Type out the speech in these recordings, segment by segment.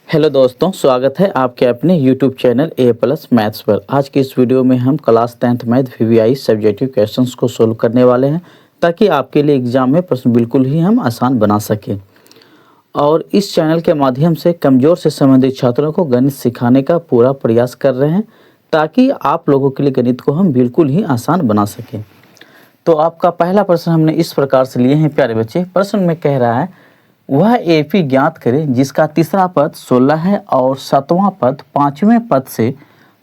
Hello दोस्तों, स्वागत है आपके अपने यूट्यूब चैनल ए प्लस मैथ्स पर। आज की इस वीडियो में हम class 10th math VVI subjective questions को सोल्व करने वाले हैं ताकि आपके लिए एग्जाम में प्रश्न बिल्कुल ही हम आसान बना सकें। और इस चैनल के माध्यम से कमज़ोर से संबंधित छात्रों को गणित सिखाने का पूरा प्रयास कर रहे हैं ताकि आप लोगों के लिए गणित को हम बिल्कुल ही आसान बना सकें। तो आपका पहला प्रश्न हमने इस प्रकार से लिए हैं प्यारे बच्चे। प्रश्न में कह रहा है वह एपी ज्ञात करें जिसका तीसरा पद 16 है और सातवां पद पांचवें पद से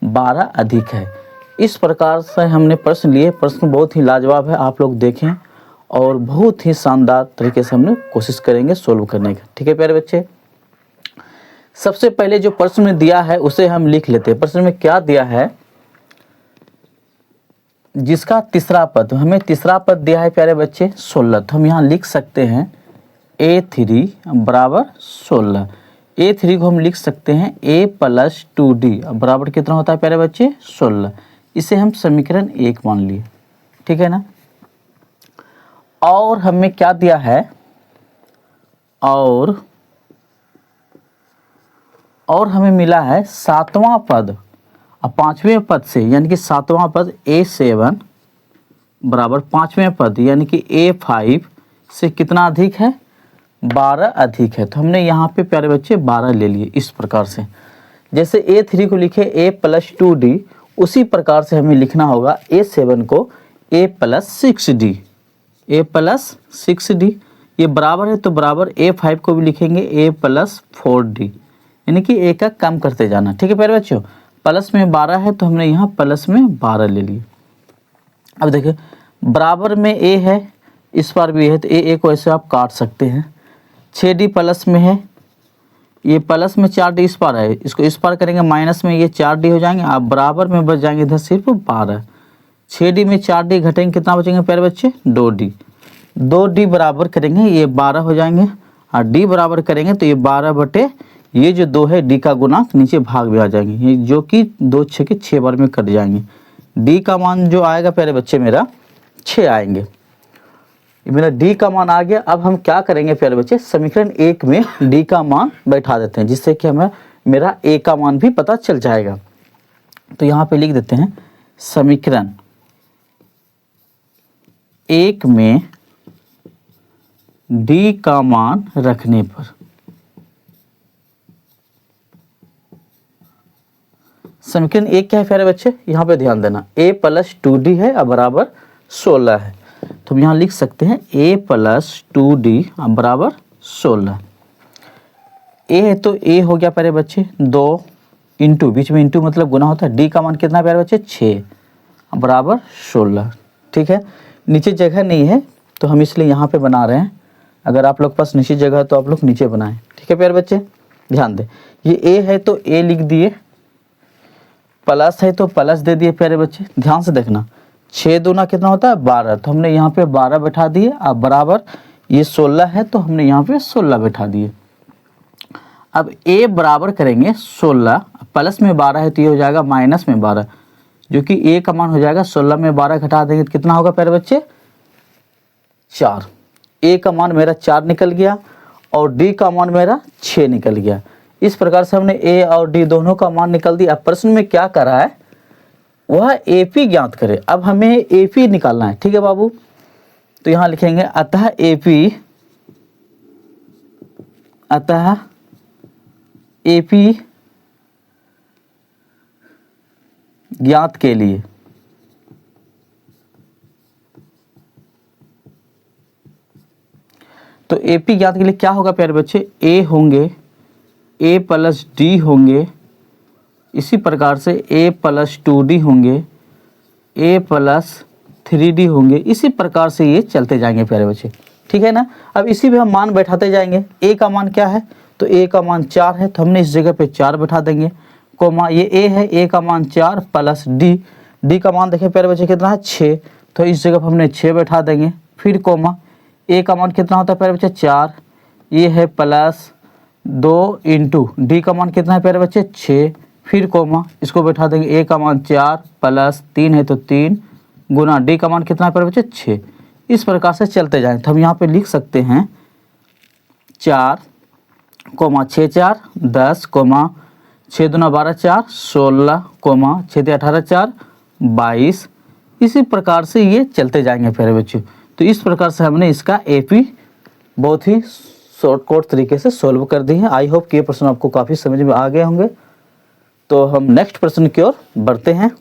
12 अधिक है। इस प्रकार से हमने प्रश्न लिए। प्रश्न बहुत ही लाजवाब है, आप लोग देखें और बहुत ही शानदार तरीके से हमने कोशिश करेंगे सोल्व करने का। ठीक है प्यारे बच्चे, सबसे पहले जो प्रश्न में दिया है उसे हम लिख लेते हैं। प्रश्न में क्या दिया है, जिसका तीसरा पद, हमें तीसरा पद दिया है प्यारे बच्चे 16। तो हम यहाँ लिख सकते हैं A3 बराबर 16। A3 को हम लिख सकते हैं A प्लस 2D बराबर कितना होता है प्यारे बच्चे 16। इसे हम समीकरण 1 मान लिए, ठीक है ना। और हमें क्या दिया है, और हमें मिला है सातवां पद और पांचवें पद से, यानी कि सातवां पद A7 बराबर पांचवें पद यानी कि A5 से कितना अधिक है, 12 अधिक है। तो हमने यहाँ पे प्यारे बच्चे 12 ले लिए। इस प्रकार से जैसे A3 को लिखे A प्लस 2D, उसी प्रकार से हमें लिखना होगा A7 को A plus 6D। A plus 6D ये बराबर है, तो बराबर A5 को भी लिखेंगे A प्लस 4D, यानी कि A का कम करते जाना। ठीक है प्यारे बच्चों, प्लस में 12 है तो हमने यहाँ प्लस में 12 ले लिए। अब देखिए बराबर में A है, इस बार भी है, तो A को ऐसे आप काट सकते हैं। 6D प्लस में है, ये प्लस में 4D इस पार है, इसको इस पार करेंगे माइनस में ये 4D हो जाएंगे। आप बराबर में बच जाएंगे इधर सिर्फ 12। 6D में 4D घटेंगे, कितना बचेंगे प्यारे बच्चे 2D। 2D बराबर करेंगे ये 12 हो जाएंगे, और D बराबर करेंगे तो ये 12 बटे ये जो 2 है D का गुणांक नीचे भाग में आ जाएंगे, ये जो कि 2 6 के 6 बार में कट जाएंगे। D का मान जो आएगा प्यारे बच्चे मेरा 6 आएंगे। मेरा D का मान आ गया। अब हम क्या करेंगे प्यारे बच्चे, समीकरण 1 में D का मान बैठा देते हैं, जिससे कि हमें मेरा A का मान भी पता चल जाएगा। तो यहाँ पे लिख देते हैं समीकरण 1 में D का मान रखने पर, समीकरण 1 क्या है प्यारे बच्चे, यहाँ पे ध्यान देना, A प्लस 2D है और बराबर 16 है। तो हम यहाँ लिख सकते हैं A प्लस 2D बराबर 16। A है तो A हो गया प्यारे बच्चे 2 इंटू, बीच में इंटू मतलब गुना होता है। D का मान कितना प्यारे बच्चे 6 बराबर 16। ठीक है, नीचे जगह नहीं है तो हम इसलिए यहाँ पे बना रहे हैं। अगर आप लोग के पास नीचे जगह है तो आप लोग नीचे बनाएं। ठीक है प्यारे बच्चे, ध्यान दें, ये A है तो A लिख दिए, प्लस है तो प्लस दे दिए प्यारे बच्चे। ध्यान से देखना, 6 दूना कितना होता है 12, तो हमने यहाँ पे 12 बैठा दिए। अब बराबर ये 16 है तो हमने यहाँ पे 16 बैठा दिए। अब A बराबर करेंगे 16, प्लस में 12 है तो ये हो जाएगा माइनस में 12, जो कि A का मान हो जाएगा 16 में 12 घटा देंगे तो कितना होगा प्यारे बच्चे 4। A का मान मेरा 4 निकल गया और D का मान मेरा 6 निकल गया। इस प्रकार से हमने A और D दोनों का मान निकल दिया। अब प्रश्न में क्या करा है, वह AP ज्ञात करे। अब हमें AP निकालना है, ठीक है बाबू। तो यहाँ लिखेंगे अतः AP ज्ञात के लिए तो AP ज्ञात के लिए क्या होगा प्यारे बच्चे, A होंगे, A प्लस D होंगे, इसी प्रकार से A प्लस 2D होंगे, A प्लस 3D होंगे। इसी प्रकार से ये चलते जाएंगे प्यारे बच्चे, ठीक है ना। अब इसी में हम मान बैठाते जाएंगे। A का मान क्या है, तो A का मान 4 है तो हमने इस जगह पे 4 बैठा देंगे, कोमा ये A है, A का मान 4 प्लस D का मान देखें प्यारे बच्चे कितना है 6, तो इस जगह पर हमने 6 बैठा देंगे। फिर कोमा A का मान कितना होता है प्यारे बच्चे 4, ये है प्लस 2 इंटू D का मान कितना है प्यारे बच्चे 6, फिर कोमा इसको बैठा देंगे। A का मान 4 प्लस 3 है तो 3 गुना D का मान कितना है प्यारे बच्चे 6। इस प्रकार से चलते जाएं तो हम यहाँ पे लिख सकते हैं 4 कोमा 6 4 10, कोमा 6 दूना 12 4 16, कोमा 6 18 4 22। इसी प्रकार से ये चलते जाएंगे प्यारे बच्चों। तो इस प्रकार से हमने इसका एपी बहुत ही शॉर्टकट तरीके से सॉल्व कर दी है। आई होप कि ये प्रश्न आपको काफ़ी समझ में आ गए होंगे। तो हम नेक्स्ट प्रश्न की ओर बढ़ते हैं।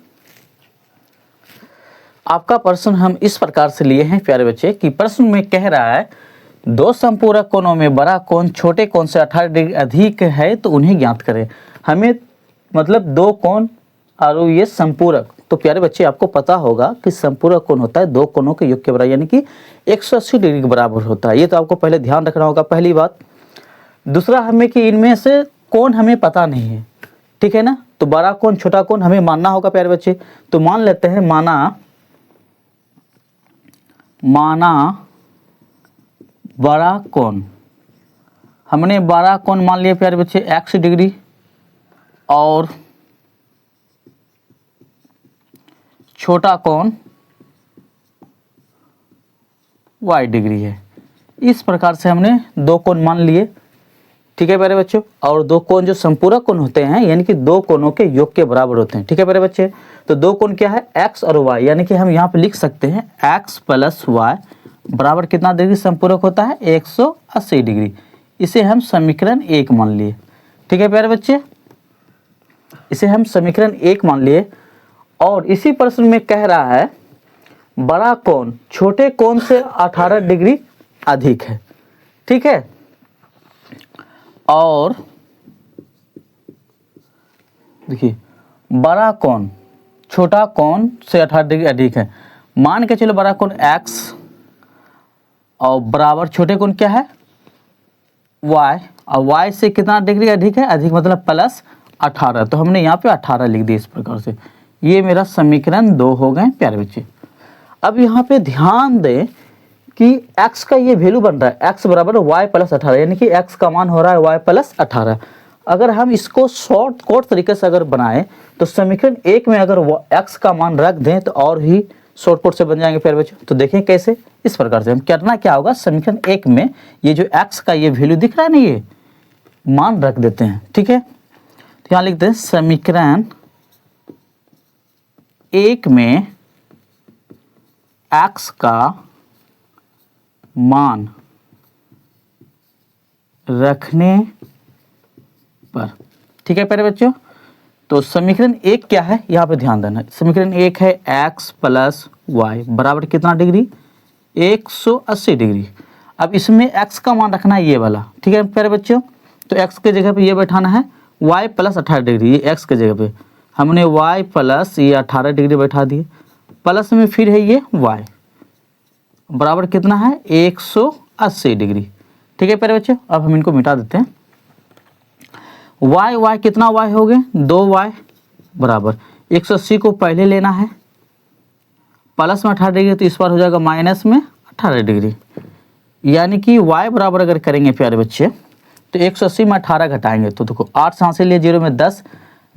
आपका प्रश्न हम इस प्रकार से लिए हैं प्यारे बच्चे कि प्रश्न में कह रहा है दो संपूरक कोणों में बड़ा कोण छोटे कोण से 18 डिग्री अधिक है तो उन्हें ज्ञात करें। हमें मतलब दो कोण और ये संपूरक, तो प्यारे बच्चे आपको पता होगा कि संपूरक कोण होता है दो कोणों के योग के बराबर, यानी कि 180 डिग्री के बराबर होता है। ये तो आपको पहले ध्यान रखना होगा, पहली बात। दूसरा हमें कि इनमें से कोण हमें पता नहीं है, ठीक है ना। तो बड़ा कोण छोटा कोण हमें मानना होगा प्यारे बच्चे। तो मान लेते हैं माना बड़ा कोण, हमने बड़ा कोण मान लिया प्यारे बच्चे x डिग्री और छोटा कोण y डिग्री है। इस प्रकार से हमने दो कोण मान लिए, ठीक है प्यारे बच्चों। और दो कोण जो संपूरक कोण होते हैं यानी कि दो कोणों के योग के बराबर होते हैं, ठीक है प्यारे बच्चे। तो दो कोण क्या है x और y, यानी कि हम यहाँ पे लिख सकते हैं x प्लस y बराबर कितना डिग्री संपूरक होता है 180 डिग्री। इसे हम समीकरण 1 मान लिए, ठीक है प्यारे बच्चे। इसे हम समीकरण 1 मान लिए। और इसी प्रश्न में कह रहा है बड़ा कोण छोटे कोण से 18 डिग्री अधिक है, ठीक है। और देखिए बड़ा कोण छोटा कोण से 18 डिग्री अधिक है। मान के चलो बड़ा कोण x और बराबर छोटे कोण क्या है y, और y से कितना डिग्री अधिक है, अधिक मतलब प्लस 18। तो हमने यहाँ पे 18 लिख दिया इस प्रकार से। ये मेरा समीकरण 2 हो गए प्यारे बच्चे। अब यहाँ पे ध्यान दें कि x का ये वैल्यू बन रहा है x बराबर y प्लस 18, यानी कि x का मान हो रहा है y प्लस 18। अगर हम इसको शॉर्टकट तरीके से अगर बनाएं तो समीकरण 1 में अगर x का मान रख दें तो और ही शॉर्टकट से बन जाएंगे प्यारे बच्चों। तो देखें कैसे, इस प्रकार से हम करना क्या होगा, समीकरण 1 में ये जो x का ये वैल्यू दिख रहा है ना, ये मान रख देते हैं, ठीक है। तो यहाँ लिखते हैं समीकरण 1 में x का मान रखने पर, ठीक है प्यारे बच्चों। तो समीकरण 1 क्या है यहाँ पे ध्यान देना। समीकरण 1 है x प्लस वाई बराबर कितना डिग्री 180 डिग्री। अब इसमें x का मान रखना है ये वाला, ठीक है प्यारे बच्चों। तो x के जगह पे ये बैठाना है y प्लस 18 डिग्री, ये x के जगह पे हमने y प्लस ये 18 डिग्री बैठा दिए, प्लस में फिर है ये y बराबर कितना है 180 डिग्री, ठीक है प्यारे बच्चों। अब हम इनको मिटा देते हैं। y कितना y हो गए 2y बराबर 180 को पहले लेना है, प्लस में 18 डिग्री तो इस बार हो जाएगा माइनस में 18 डिग्री, यानी कि y बराबर अगर करेंगे प्यारे बच्चे तो 180 में 18 घटाएंगे तो देखो 8 यहाँ से लिए 0 में 10,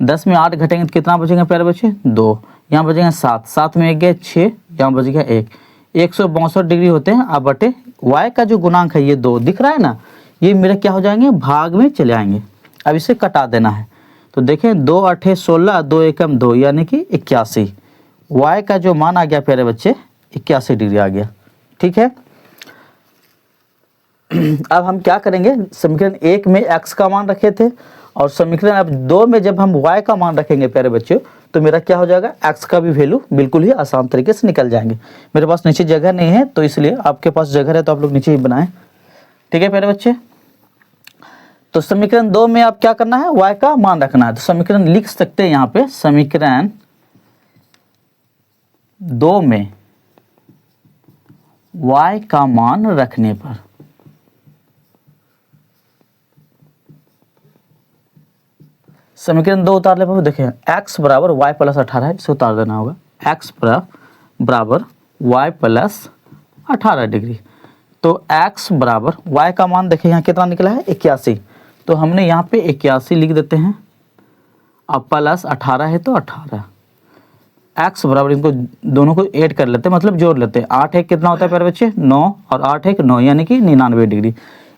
10 में 8 घटेंगे तो कितना बचेगा प्यारे बच्चे 2, यहाँ बचेगा 7, 7 में 1 गए 6, यहाँ बच गया 1, 162 डिग्री होते हैं। अब बटे y का जो गुणांक है ये 2 दिख रहा है ना, ये मेरे क्या हो जाएंगे भाग में चले आएंगे। अब इसे कटा देना है तो देखें 2 8 16, 2 एकम 2 यानी कि 81। y का जो मान आ गया प्यारे बच्चे 81 डिग्री आ गया, ठीक है। अब हम क्या करेंगे, समीकरण 1 में x का मान रखे थे और समीकरण अब 2 में जब हम y का मान रखेंगे प्यारे बच्चों तो मेरा क्या हो जाएगा x का भी वैल्यू बिल्कुल ही आसान तरीके से निकल जाएंगे। मेरे पास नीचे जगह नहीं है तो इसलिए आपके पास जगह है तो आप लोग नीचे ही बनाएं, ठीक है प्यारे बच्चे। तो समीकरण 2 में आप क्या करना है y का मान रखना है। तो समीकरण लिख सकते हैं यहाँ पे समीकरण 2 में y का मान रखने पर समीकरण 2 उतारने पर देखें x बराबर y प्लस 18 है, इसे उतार देना होगा x बराबर y प्लस 18 डिग्री। तो x बराबर y का मान देखें यहाँ कितना निकला है 81, तो हमने यहाँ पे 81 लिख देते हैं। अब प्लस 18 है तो 18, x बराबर इनको दोनों को ऐड कर लेते हैं मतलब जोड़ लेते हैं। 8 एक कितना होता है प्यारे बच्चे 9 और 8 एक 9 यानी कि 99 डिग्री।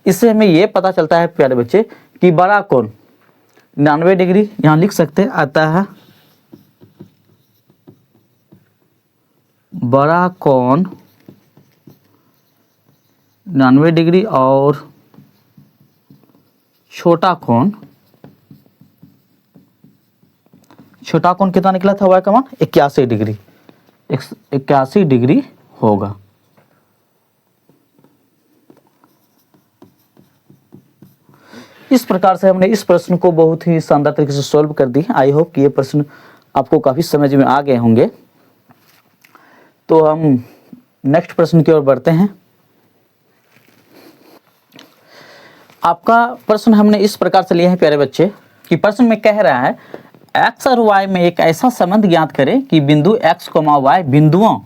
इससे हमें ये पता चलता है प्यारे बच्चे कि बड़ा कोण 99 डिग्री यहाँ लिख सकते हैं, आता है बड़ा कोण 99 डिग्री और छोटा कोण कितना निकला था y का मान 81 डिग्री, 81 डिग्री होगा। इस प्रकार से हमने इस प्रश्न को बहुत ही शानदार तरीके से सॉल्व कर दी। आई होप कि ये प्रश्न आपको काफ़ी समझ में आ गए होंगे। तो हम नेक्स्ट प्रश्न की ओर बढ़ते हैं। आपका प्रश्न हमने इस प्रकार से लिया है प्यारे बच्चे कि प्रश्न में कह रहा है x और y में एक ऐसा संबंध ज्ञात करें कि बिंदु x, y बिंदुओं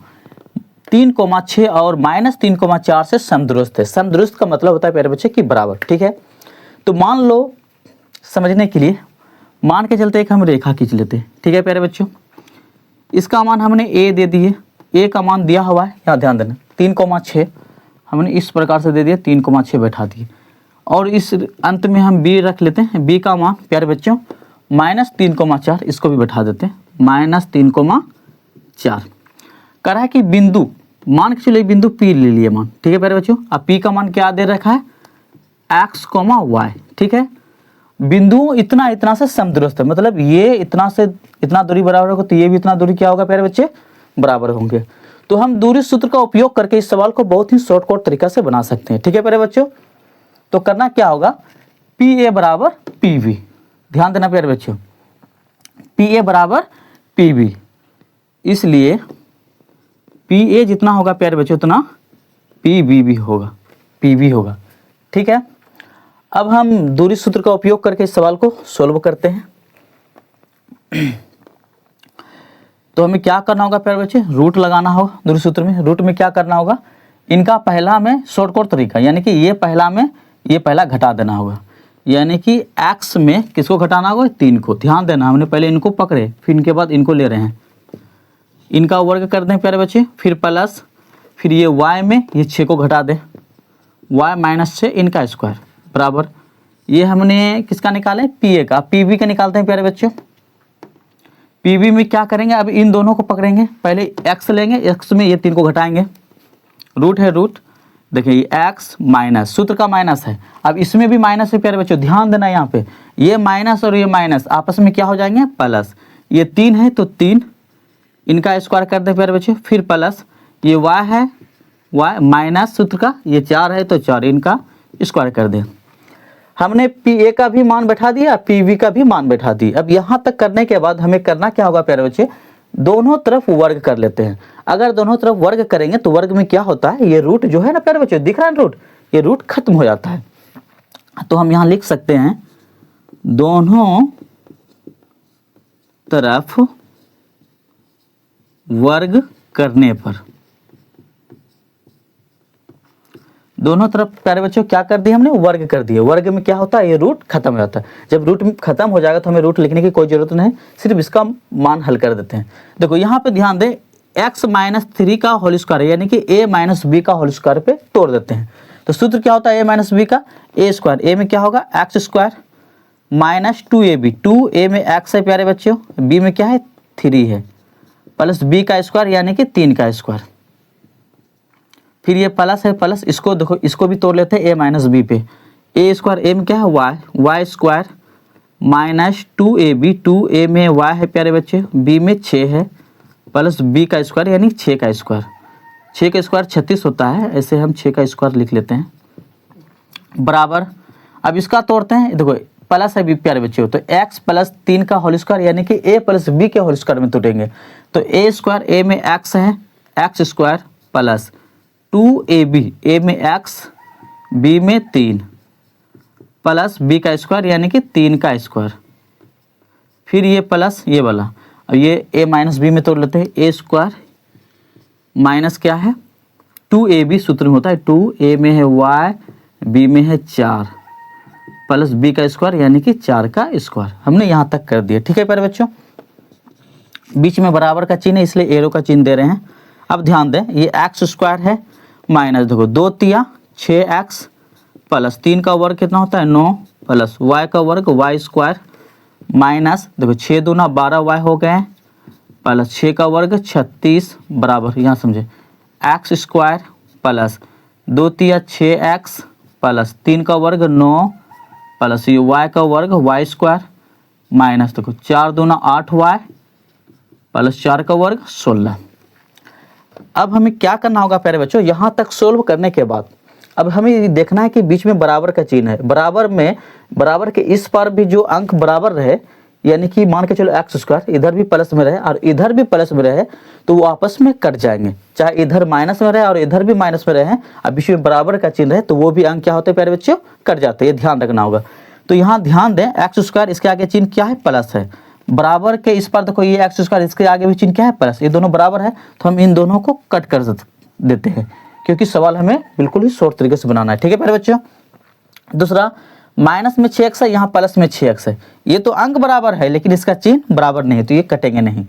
3,6 और -3,4 से समदुरुस्त है। समदुरुस्त का मतलब होता है प्यारे बच्चे कि बराबर, ठीक है। तो मान लो, समझने के लिए मान के चलते एक हम रेखा खींच लेते हैं, ठीक है प्यारे बच्चों। इसका मान हमने a दे दिए, a का मान दिया हुआ है, यहाँ ध्यान देना 3,6 हमने इस प्रकार से दे दिया, 3,6 बैठा दिए। और इस अंत में हम b रख लेते हैं, b का मान प्यारे बच्चों -3,4, इसको भी बैठा देते हैं -3,4। कह रहा है कि बिंदु, मान के चलिए बिंदु p ले लिए मान, ठीक है प्यारे बच्चों। अब p का मान क्या दे रखा है x, y, ठीक है। बिंदु इतना इतना से समदुरुस्त है, मतलब ये इतना से इतना दूरी बराबर होगा तो ये भी इतना दूरी क्या होगा प्यारे बच्चे, बराबर होंगे। तो हम दूरी सूत्र का उपयोग करके इस सवाल को बहुत ही शॉर्टकट तरीका से बना सकते हैं, ठीक है प्यारे बच्चों। तो करना क्या होगा, पी ए बराबर पी वी, ध्यान देना प्यारे बच्चों, पी ए बराबर पी वी, इसलिए पी ए जितना होगा प्यारे बच्चों उतना पी वी भी होगा, पी वी होगा, ठीक है। अब हम दूरी सूत्र का उपयोग करके इस सवाल को सोल्व करते हैं। तो हमें क्या करना होगा प्यारे बच्चे, रूट लगाना होगा दूरी सूत्र में। रूट में क्या करना होगा, इनका पहला में शॉर्टकट तरीका, यानी कि ये पहला घटा देना होगा, यानी कि x में किसको घटाना होगा, 3 को। ध्यान देना, हमने पहले इनको पकड़े, फिर इनके बाद इनको ले रहे हैं, इनका वर्ग कर दें प्यारे बच्चे, फिर प्लस, फिर ये y में ये 6 को घटा दें, y -6 इनका स्क्वायर बराबर, ये हमने किसका निकाले, पी ए का। पी वी का निकालते हैं प्यारे बच्चों। पी वी में क्या करेंगे, अब इन दोनों को पकड़ेंगे, पहले x लेंगे, x में ये 3 को घटाएंगे, रूट है रूट, देखिए ये x माइनस, सूत्र का माइनस है, अब इसमें भी माइनस है प्यारे बच्चों, ध्यान देना यहाँ पे, ये माइनस और ये माइनस आपस में क्या हो जाएंगे, प्लस। ये 3 है तो 3, इनका स्क्वायर कर दे प्यारे बच्चों, फिर प्लस, ये y है, y माइनस सूत्र का, ये 4 है तो 4, इनका स्क्वायर कर दे। हमने पी ए का भी मान बैठा दिया, पी वी का भी मान बैठा दिया। अब यहाँ तक करने के बाद हमें करना क्या होगा प्यारे बच्चे, दोनों तरफ वर्ग कर लेते हैं। अगर दोनों तरफ वर्ग करेंगे तो वर्ग में क्या होता है, ये रूट जो है ना प्यारे बच्चों, दिख रहा है रूट, ये रूट खत्म हो जाता है। तो हम यहाँ लिख सकते हैं दोनों तरफ वर्ग करने पर, दोनों तरफ प्यारे बच्चों क्या कर दिया हमने, वर्ग कर दिया। वर्ग में क्या होता है, ये रूट खत्म हो जाता है। जब रूट खत्म हो जाएगा तो हमें रूट लिखने की कोई जरूरत नहीं, सिर्फ इसका मान हल कर देते हैं। देखो यहाँ पे ध्यान दें, x -3 का होल स्क्वायर, यानी कि a - b का होल स्क्वायर पे तोड़ देते हैं। तो सूत्र क्या होता है, a - b का a स्क्वायर, a में क्या होगा x square minus 2ab, 2a में x है प्यारे बच्चों, b में क्या है 3 है, प्लस b का स्क्वायर यानी कि 3 का स्क्वायर, फिर ये प्लस है प्लस, इसको देखो इसको भी तोड़ लेते हैं a - b पे, a स्क्वायर, a में क्या है y square minus 2ab, 2a में y है प्यारे बच्चे, b में 6 है, प्लस b का स्क्वायर यानी 6 का स्क्वायर, 6 का स्क्वायर 36 होता है, ऐसे हम 6 का स्क्वायर लिख लेते हैं बराबर। अब इसका तोड़ते हैं, देखो प्लस है b प्यारे बच्चे, तो x + 3 का होल स्क्वायर यानी कि a + b के होल स्क्वायर में तोड़ेंगे। तो a स्क्वायर, a में x है, x square plus 2ab, a में x, b में 3 प्लस b का स्क्वायर यानी कि 3 का स्क्वायर, फिर ये प्लस ये वाला, अब ये a - b में तोड़ लेते हैं, a स्क्वायर माइनस क्या है 2ab, सूत्र में होता है 2a में है y, b में है 4 प्लस b का स्क्वायर यानी कि 4 का स्क्वायर। हमने यहाँ तक कर दिया, ठीक है प्यारे बच्चों। बीच में बराबर का चिन्ह है इसलिए एरो का चिन्ह दे रहे हैं। अब ध्यान दें, ये x स्क्वायर है माइनस, देखो 2 × 3 = 6x प्लस 3 का वर्ग कितना होता है 9 प्लस वाई का वर्ग वाई स्क्वायर माइनस देखो 6 दूना 12 वाई हो गए प्लस 6 का वर्ग 36 बराबर यहाँ समझे एक्स स्क्वायर प्लस 2 तिया 6x प्लस 3 का वर्ग 9 प्लस ये वाई का वर्ग वाई स्क्वायर माइनस देखो 4 दूना 8 वाई प्लस 4 का वर्ग 16। अब हमें क्या करना होगा प्यारे बच्चों, यहाँ तक सोल्व करने के बाद अब हमें ये देखना है कि बीच में बराबर का चिन्ह है, बराबर में बराबर के इस पर भी जो अंक बराबर रहे यानी कि मान के चलो एक्स स्क्वायर इधर भी प्लस में रहे और इधर भी प्लस में रहे तो वो आपस में कट जाएंगे, चाहे इधर माइनस में रहे और इधर भी माइनस में रहे और बीच में बराबर का चिन्ह रहे तो वो भी अंक क्या होते हैं प्यारे बच्चों, कट जाते हैं, ये ध्यान रखना होगा। तो यहाँ ध्यान दें एक्स स्क्वायर इसके आगे चिन्ह क्या है, प्लस है, बराबर के इस पर देखो ये एक्स स्क्वायर इसके आगे भी चिन्ह क्या है, प्लस, ये दोनों बराबर है तो हम इन दोनों को कट कर देते हैं क्योंकि सवाल हमें बिल्कुल ही शॉर्ट तरीके से बनाना है। ठीक है प्यारे बच्चों। दूसरा माइनस में 6x है, यहाँ प्लस में 6x है, ये तो अंक बराबर है लेकिन इसका चिन्ह बराबर नहीं है तो ये कटेंगे नहीं।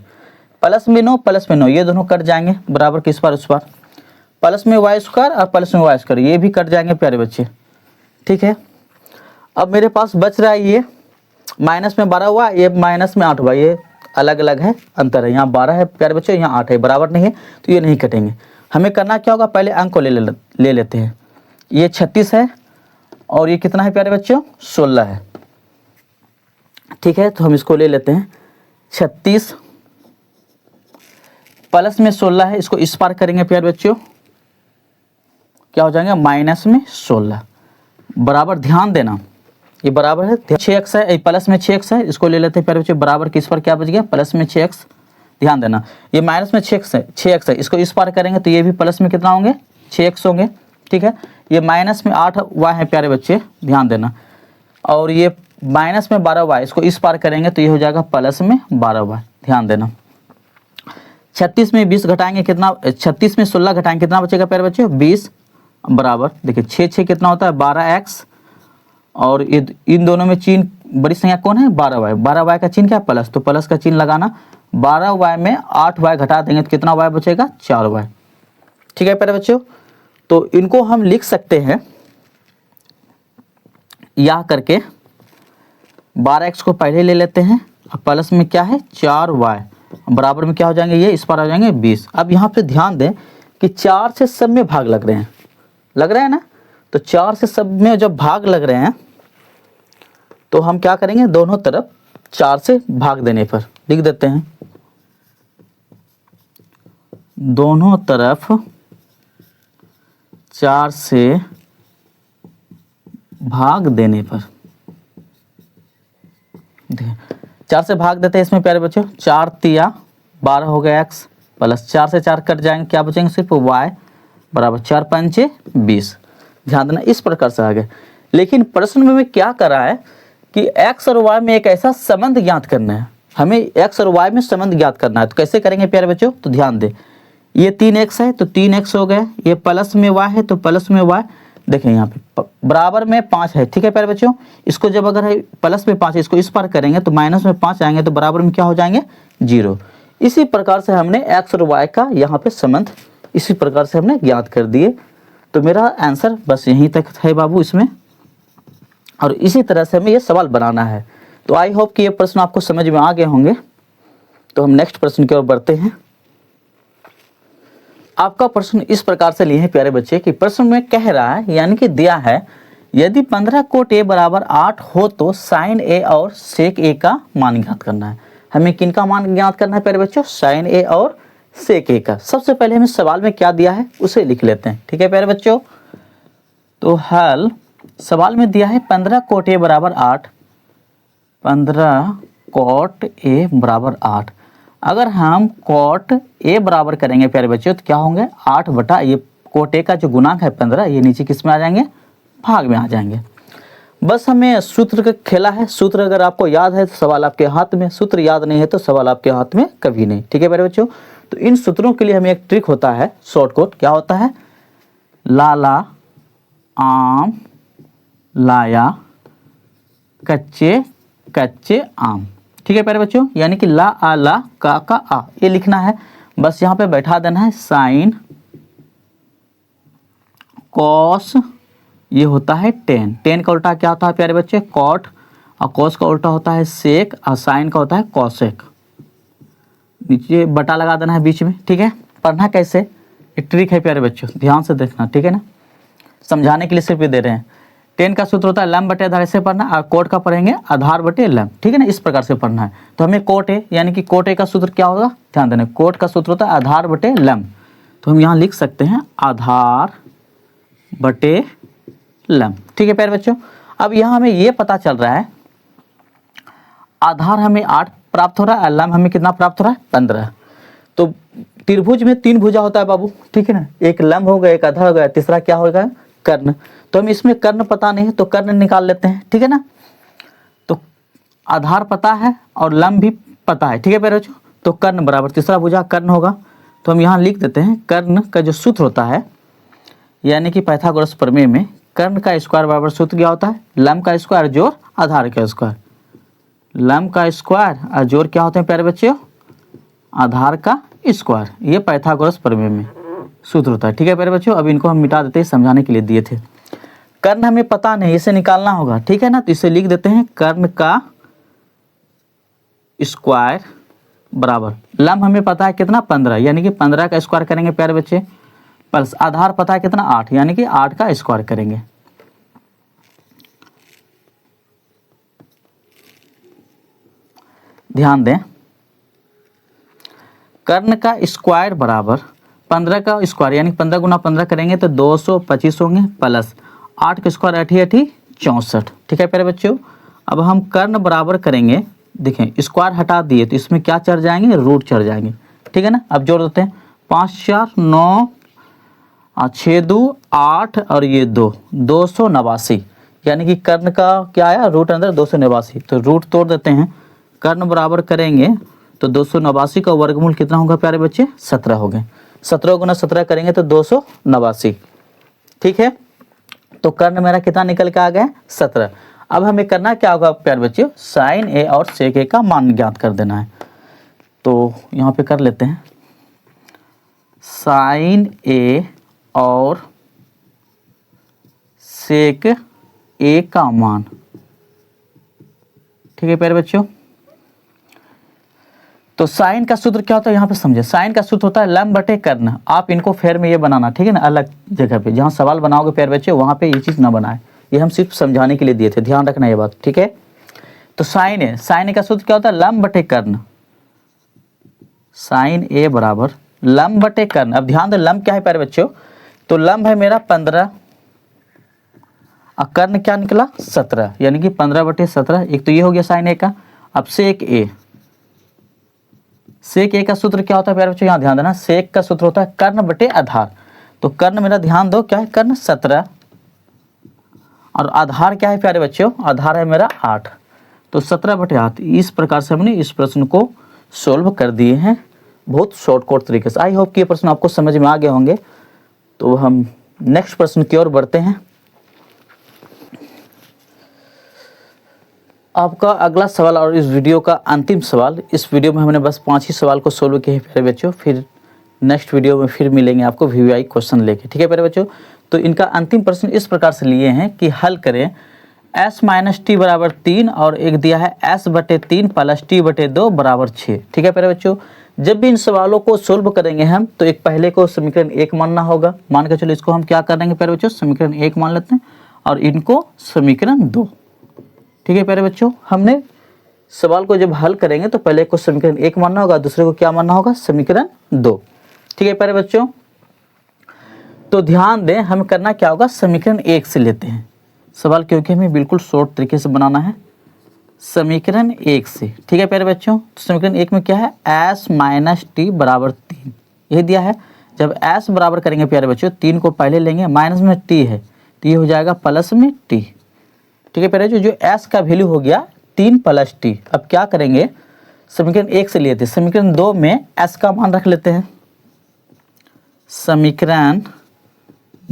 प्लस में 9 प्लस में 9 ये दोनों कट जाएंगे, बराबर किस पर उस पर, प्लस में वाई स्क्वायर और प्लस में वाई स्क्वायर ये भी कट जाएंगे प्यारे बच्चे। ठीक है, अब मेरे पास बच रहा है ये माइनस में 12 हुआ, ये माइनस में 8 हुआ, ये अलग अलग है, अंतर है, यहाँ 12 है प्यारे बच्चों, यहाँ 8 है, बराबर नहीं है तो ये नहीं कटेंगे। हमें करना क्या होगा, पहले अंक को ले लेते हैं, ये 36 है और ये कितना है प्यारे बच्चों, 16 है। ठीक है, तो हम इसको ले लेते हैं, 36 प्लस में 16 है, इसको इस पार करेंगे प्यारे बच्चों, क्या हो जाएगा माइनस में 16 बराबर, ध्यान देना ये बराबर है 6x है, प्लस में 6x है, इसको ले लेते हैं प्यारे बच्चों, बराबर किस पर क्या बच गया, प्लस में 6x, ध्यान देना ये माइनस में 6x है, इसको इस पार करेंगे तो ये भी प्लस में कितना होंगे 6x होंगे। ठीक है, ये माइनस में 8 वाई है प्यारे बच्चे, ध्यान देना, और ये माइनस में 12 वाई, इसको इस पार करेंगे तो ये हो जाएगा प्लस में 12 वाई, ध्यान देना। 36 में 20 घटाएंगे कितना, 36 में 16 घटाएंगे कितना बचेगा प्यारे बच्चे, 20 बराबर देखिए 6 कितना होता है 12x और इन दोनों में चिन्ह बड़ी संख्या कौन है 12 वाई, 12 वाई का चिन्ह क्या है प्लस, तो प्लस का चिन्ह लगाना, 12 वाई में 8 वाई घटा देंगे तो कितना वाई बचेगा 4 वाई। ठीक है प्यारे बच्चों, तो इनको हम लिख सकते हैं या करके 12x को पहले ले लेते हैं और प्लस में क्या है 4 वाई बराबर में क्या हो जाएंगे ये इस पर आ जाएंगे 20। अब यहाँ पे ध्यान दें कि 4 से सब में भाग लग रहे हैं ना, तो 4 से सब में जब भाग लग रहे हैं तो हम क्या करेंगे दोनों तरफ 4 से भाग देने पर लिख देते हैं, दोनों तरफ 4 से भाग देने पर, 4 से भाग देते हैं इसमें प्यारे बच्चों, 4 तिया 12 हो गया x प्लस 4 से 4 कट जाएंगे, क्या बचेंगे सिर्फ y बराबर 4 पंचे 20। ध्यान देना इस प्रकार से आ गए, लेकिन प्रश्न में क्या करा है कि x और y में एक ऐसा संबंध ज्ञात करना है, हमें x और y में संबंध ज्ञात करना है, तो कैसे करेंगे प्यारे बच्चों, तो ध्यान दे ये 3x है तो 3x हो गया, ये प्लस में y है तो प्लस में y, देखें यहाँ पे बराबर में 5 है। ठीक है प्यारे बच्चों, इसको जब अगर है प्लस में 5 है इसको इस पार करेंगे तो माइनस में 5 आएंगे तो बराबर में क्या हो जाएंगे 0। इसी प्रकार से हमने x और y का यहाँ पे संबंध इसी प्रकार से हमने ज्ञात कर दिए। तो मेरा आंसर बस यहीं तक है बाबू इसमें, और इसी तरह से हमें ये सवाल बनाना है। तो आई होप कि ये प्रश्न आपको समझ में आ गए होंगे। तो हम नेक्स्ट प्रश्न की ओर बढ़ते हैं। आपका प्रश्न इस प्रकार से लिए हैं प्यारे बच्चे कि प्रश्न में कह रहा है यानी कि दिया है यदि 15 कोट a बराबर 8 हो तो साइन a और सेक a का मान ज्ञात करना है। हमें किन का मान ज्ञात करना है प्यारे बच्चों, साइन a और सेक a का। सबसे पहले हमें सवाल में क्या दिया है उसे लिख लेते हैं। ठीक है प्यारे बच्चों, तो हल सवाल में दिया है 15 कोट a बराबर 8, 15 कोट a बराबर 8। अगर हम कोट a बराबर करेंगे प्यारे बच्चों तो क्या होंगे 8 बटा ये कोट a का जो गुणांक है 15, ये नीचे किस में आ जाएंगे भाग में आ जाएंगे। बस हमें सूत्र का खेला है, सूत्र अगर आपको याद है तो सवाल आपके हाथ में, सूत्र याद नहीं है तो सवाल आपके हाथ में कभी नहीं। ठीक है प्यारे बच्चों, तो इन सूत्रों के लिए हमें एक ट्रिक होता है, शॉर्टकट क्या होता है, लाला आम लाया कच्चे कच्चे आम। ठीक है प्यारे बच्चों, यानी कि ला आ ला का आ ये लिखना है। बस यहाँ पे बैठा देना है साइन कॉस ये होता है टेन। टेन का उल्टा क्या होता है प्यारे बच्चे? कॉट। और कॉस का उल्टा होता है सेक। और साइन का होता है कॉसेक। नीचे बटा लगा देना है बीच में, ठीक है। पढ़ना कैसे, एक ट्रिक है प्यारे बच्चों, ध्यान से देखना, ठीक है ना। समझाने के लिए सिर्फ ये दे रहे हैं। टेन का सूत्र होता है लंब बटे आधार, ऐसे पढ़ना। और कोट का पढ़ेंगे आधार बटे लंब, ठीक है ना, इस प्रकार से पढ़ना है। तो हमें कोट है, यानी कि कोट ए का सूत्र क्या होगा, ध्यान देना। कोट का सूत्र होता है आधार बटे लंब। तो हम यहाँ लिख सकते हैं आधार बटे लंब, ठीक है प्यारे बच्चों। अब यहाँ हमें ये पता चल रहा है आधार हमें 8 प्राप्त हो रहा है, लंब हमें कितना प्राप्त हो रहा है, 15। तो त्रिभुज में 3 भुजा होता है बाबू, ठीक है ना। एक लंब हो गया, एक आधार हो गया, तीसरा क्या होगा, कर्ण। तो हम इसमें कर्ण पता नहीं है तो कर्ण निकाल लेते हैं, ठीक है ना। तो आधार पता है और लंब भी पता है, ठीक है प्यारे बच्चों। तो कर्ण बराबर तीसरा भुजा कर्ण होगा। तो हम यहाँ लिख देते हैं कर्ण का जो सूत्र होता है, यानी कि पाइथागोरस प्रमेय में कर्ण का स्क्वायर बराबर सूत्र क्या होता है, लंब का स्क्वायर जोड़ आधार का स्क्वायर। लंब का स्क्वायर और जोड़ क्या होते हैं प्यारे बच्चों, आधार का स्क्वायर। ये पाइथागोरस प्रमेय में सूत्र होता है, ठीक है प्यारे बच्चों। अब इनको हम मिटा देते हैं, समझाने के लिए दिए थे। कर्ण हमें पता नहीं, इसे निकालना होगा, ठीक है ना। तो इसे लिख देते हैं कर्ण का स्क्वायर बराबर लंब हमें पता है कितना, 15, यानी कि 15 का स्क्वायर करेंगे प्यारे बच्चे, प्लस आधार पता है कितना, 8, यानी कि 8 का स्क्वायर करेंगे। ध्यान दें, कर्ण का स्क्वायर बराबर 15 का स्क्वायर, यानी 15 गुना 15 करेंगे तो 225 होंगे, प्लस 8 का स्क्वायर 8 8 64, ठीक है प्यारे बच्चों। अब हम कर्ण बराबर करेंगे, देखें स्क्वायर हटा दिए तो इसमें क्या चढ़ जाएंगे, रूट चढ़ जाएंगे, ठीक है ना। अब जोड़ देते हैं, 5 4 9 6 2 8 और ये 2 289, यानी कि कर्ण का क्या आया, रूट अंदर 289। तो रूट तोड़ देते हैं, कर्ण बराबर करेंगे तो 289 का वर्गमूल कितना होगा प्यारे बच्चे, 17 हो गए। 17 गुना 17 करेंगे तो 289, ठीक है। तो कर्ण मेरा कितना निकल के आ गया, 17। अब हमें करना क्या होगा प्यारे बच्चे, साइन ए और सेक ए का मान ज्ञात कर देना है। तो यहाँ पे कर लेते हैं, साइन ए और सेक ए का मान, ठीक है प्यारे बच्चों। तो साइन का सूत्र क्या होता है, यहाँ पे समझे, साइन का सूत्र होता है लंब बटे कर्ण। आप इनको फेर में ये बनाना, ठीक है ना, अलग जगह पे, जहाँ सवाल बनाओगे प्यारे बच्चे वहाँ पे ये चीज़ ना बनाए, ये हम सिर्फ समझाने के लिए दिए थे, ध्यान रखना ये बात, ठीक है। तो साइन ए, साइन ए का सूत्र क्या होता है, लंब बटे कर्ण। साइन ए बराबर लंब बटे कर्ण। अब ध्यान दो लंब क्या है प्यारे बच्चों, तो लंब है मेरा 15 और कर्ण क्या निकला, 17, यानी कि 15 बटे 17। एक तो ये हो गया साइन ए का। अब सेक ए, सेक ए का सूत्र क्या होता है प्यारे बच्चों, यहाँ ध्यान देना, सेक का सूत्र होता है कर्ण बटे आधार। तो कर्ण मेरा ध्यान दो क्या है, कर्ण 17 और आधार क्या है प्यारे बच्चों, आधार है मेरा 8। तो 17 बटे 8। इस प्रकार से हमने इस प्रश्न को सोल्व कर दिए हैं बहुत शॉर्टकट तरीके से। आई होप कि ये प्रश्न आपको समझ में आ गए होंगे। तो हम नेक्स्ट प्रश्न की ओर बढ़ते हैं। आपका अगला सवाल और इस वीडियो का अंतिम सवाल, इस वीडियो में हमने बस 5 ही सवाल को सोल्व किए हैं प्यारे बच्चों। फिर नेक्स्ट वीडियो में फिर मिलेंगे आपको VVI क्वेश्चन लेके, ठीक है प्यारे बच्चों। तो इनका अंतिम प्रश्न इस प्रकार से लिए हैं कि हल करें s माइनस टी बराबर 3 और एक दिया है s बटे 3 प्लस टी बटे 2 बराबर 6, ठीक है प्यारे बच्चों। जब भी इन सवालों को सोल्व करेंगे हम तो एक पहले को समीकरण 1 मानना होगा। मान के चलो इसको हम क्या करेंगे प्यारे बच्चों, समीकरण 1 मान लेते हैं और इनको समीकरण 2, ठीक है प्यारे बच्चों। हमने सवाल को जब हल करेंगे तो पहले को समीकरण 1 मानना होगा, दूसरे को क्या मानना होगा, समीकरण 2, ठीक है प्यारे बच्चों। तो ध्यान दें, हमें करना क्या होगा, समीकरण 1 से लेते हैं सवाल, क्योंकि हमें बिल्कुल शॉर्ट तरीके से बनाना है। समीकरण 1 से, ठीक है प्यारे बच्चों। तो समीकरण 1 में क्या है, s माइनस टी बराबर 3, यही दिया है। जब s बराबर करेंगे प्यारे बच्चों, 3 को पहले लेंगे, माइनस में t है तो ये हो जाएगा प्लस में t, ठीक है प्यारे बच्चों। जो s का वैल्यू हो गया 3 प्लस t। अब क्या करेंगे, समीकरण 1 से लिए थे, समीकरण 2 में s का मान रख लेते हैं। समीकरण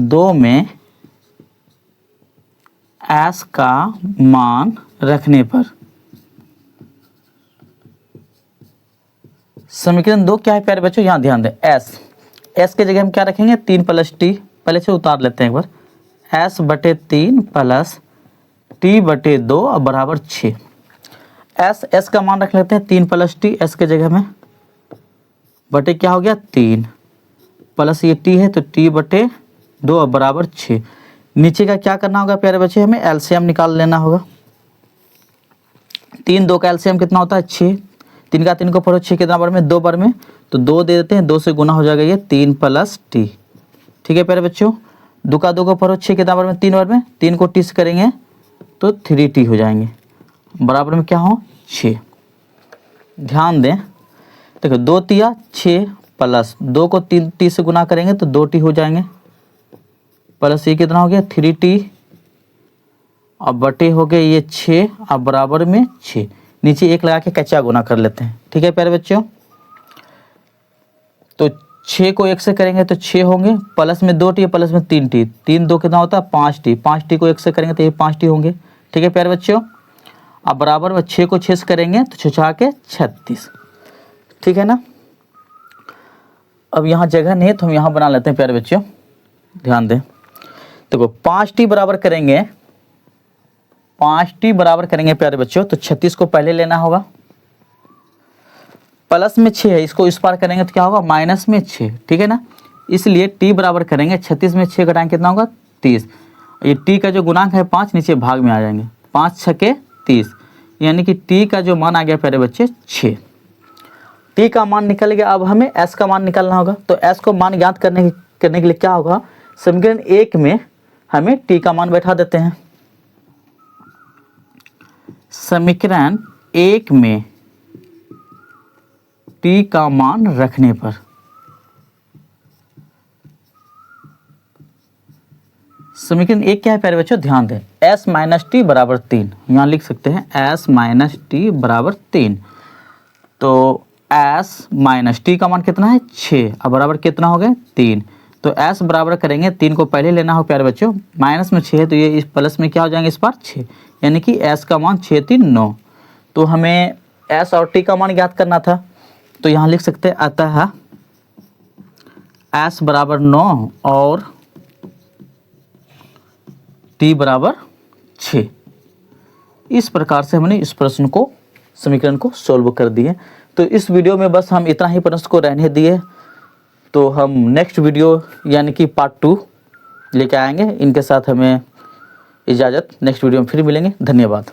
2 में s का मान रखने पर समीकरण 2 क्या है प्यारे बच्चों, यहाँ ध्यान दें, s की जगह हम क्या रखेंगे, 3 प्लस टी, पहले से उतार लेते हैं एक बार, s/3 प्लस t/2 और बराबर 6। s का मान रख लेते हैं 3 प्लस t, s के जगह में बटे क्या हो गया 3 प्लस ये t है तो t/2 और बराबर 6। नीचे का क्या करना होगा प्यारे बच्चे, हमें एलसीएम निकाल लेना होगा। 3 2 का एलसीएम कितना होता है 6, 3 का 3 को पढ़ो 6 कितना बार में 2 बार में, तो 2 दे देते हैं, 2 से गुना हो जाएगा ये 3 प्लस t। ठीक है प्यारे बच्चों, 2 का 2 को पढ़ो 6 कितना बार में 3 बार में, 3 को t से करेंगे तो 3t हो जाएंगे, बराबर में क्या हो 6। ध्यान दें, देखो 2 तिया 6 प्लस 2 को 3 t से गुना करेंगे तो 2t हो जाएंगे, प्लस ये कितना हो गया 3t अब बटे हो गए ये 6 अब बराबर में 6। नीचे 1 लगा के कच्चा गुना कर लेते हैं। ठीक है प्यारे बच्चों, तो 6 को 1 से करेंगे तो 6 होंगे, प्लस में 2t प्लस में 3t, 3 2 कितना होता है 5t, 5t को 1 से करेंगे तो ये 5t होंगे। ठीक है प्यारे बच्चों, अब बराबर में 6 को 6 से करेंगे तो 6 के 36। ठीक है ना, अब यहाँ जगह नहीं है तो हम यहाँ बना लेते हैं प्यारे बच्चों। ध्यान दें, देखो 5t बराबर करेंगे, 5t बराबर करेंगे प्यारे बच्चों तो 36 को पहले लेना होगा, प्लस में 6 है इसको इस पार करेंगे तो क्या होगा माइनस में 6। ठीक है ना, इसलिए t बराबर करेंगे 36 में 6 घटाएंगे कितना होगा 30। ये t का जो गुणांक है 5 नीचे भाग में आ जाएंगे, 5 6 30, यानी कि t का जो मान आ गया प्यारे बच्चे 6। t का मान निकल गया, अब हमें s का मान निकालना होगा। तो s को मान ज्ञात करने के लिए क्या होगा, समीकरण 1 में हमें t का मान बैठा देते हैं। समीकरण 1 में t का मान रखने पर समीकरण 1 क्या है प्यारे बच्चों, ध्यान दें, s माइनस टी बराबर 3, यहाँ लिख सकते हैं s माइनस टी बराबर 3। तो s माइनस टी का मान कितना है 6 अब बराबर कितना हो गया 3। तो s बराबर करेंगे 3 को पहले लेना हो प्यारे बच्चों, माइनस में 6 है तो ये इस प्लस में क्या हो जाएंगे इस बार 6, यानी कि s का मान 6 3 9। तो हमें s और t का मान ज्ञात करना था, तो यहाँ लिख सकते हैं अतः s बराबर 9 और t बराबर 6। इस प्रकार से हमने इस प्रश्न को समीकरण को सोल्व कर दिए। तो इस वीडियो में बस हम इतना ही प्रश्न को रहने दिए, तो हम नेक्स्ट वीडियो यानी कि पार्ट 2 लेके आएंगे। इनके साथ हमें इजाज़त, नेक्स्ट वीडियो में फिर मिलेंगे। धन्यवाद।